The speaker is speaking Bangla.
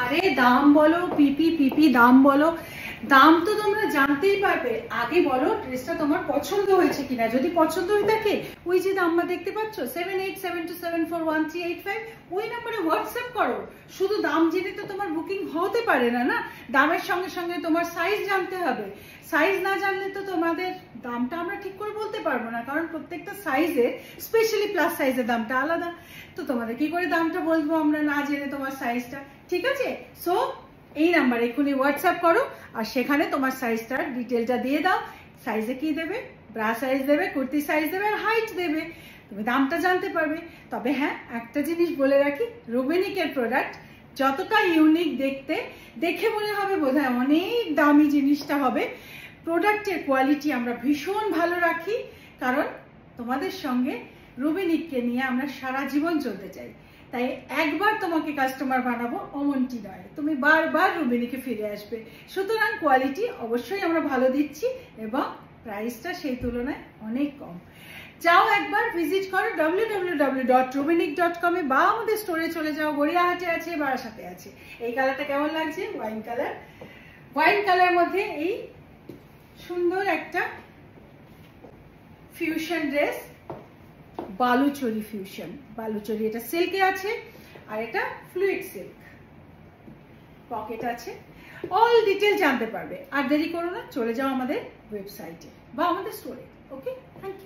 আরে দাম বলো, পিপি পিপি দাম বলো, দাম তো তোমরা জানতেই পারবে। আগে বলো ড্রেসটা তোমার পছন্দ হয়েছে কিনা। যদি পছন্দ হয়ে থাকে ওই যে নাম্বার দেখতে পাচ্ছ 7872274138 ওই নাম্বারে হোয়াটসঅ্যাপ করো। শুধু দাম জেনে তো তোমার বুকিং হতে পারে না, না দামের সঙ্গে সঙ্গে তোমার সাইজ জানতে হবে। সাইজ না জানলে তো তোমাদের দামটা আমরা ঠিক করে বলতে পারবো না, কারণ প্রত্যেকটা সাইজে স্পেশালি প্লাস সাইজের দামটা আলাদা। তো তোমাদের কি করে দামটা বলবো আমরা না জেনে তোমার সাইজটা। ঠিক আছে, সো এই নাম্বারে এক্ষুনি হোয়াটসঅ্যাপ করো আর সেখানে তোমার সাইজটার ডিটেলটা দিয়ে দাও। সাইজে কি দেবে, ব্রা সাইজ দেবে, কুর্তি সাইজ দেবে আর হাইট দেবে, তুমি দামটা জানতে পারবে। তবে হ্যাঁ, একটা জিনিস বলে রাখি, রুবেনিকের প্রোডাক্ট যতটা ইউনিক দেখতে, দেখে মনে হবে বোধহয় অনেক দামি জিনিসটা হবে, প্রোডাক্টের কোয়ালিটি আমরা ভীষণ ভালো রাখি। কারণ তোমাদের সঙ্গে রুবেনিককে নিয়ে আমরা সারা জীবন চলতে চাই, তাই একবার তোমাকে কাস্টমার বানাবো অমনটি নয়, তুমি বারবার রুবেনিকে ফিরে আসবে। সুতরাং কোয়ালিটি অবশ্যই আমরা ভালো দিচ্ছি এবং প্রাইসটা সেই তুলনায় অনেক কম। যাও একবার ভিজিট করো www.rubenik.com বা আমাদের স্টোরে চলে যাও, গড়িয়াহাটে আছে, বারাসাতে আছে। এই কালারটা কেমন লাগছে? Wine colour. ওয়াইন কালার মধ্যে এই সুন্দর একটা fusion dress, Baluchari fusion, Baluchari, এটা সিল্কে আছে আর এটা ফ্লুইড সিল্ক, পকেট আছে। অল ডিটেল জানতে পারবে। আর দেরি করো না, চলে যাও আমাদের ওয়েবসাইটে বা আমাদের স্টোরে। ওকে, থ্যাংক ইউ।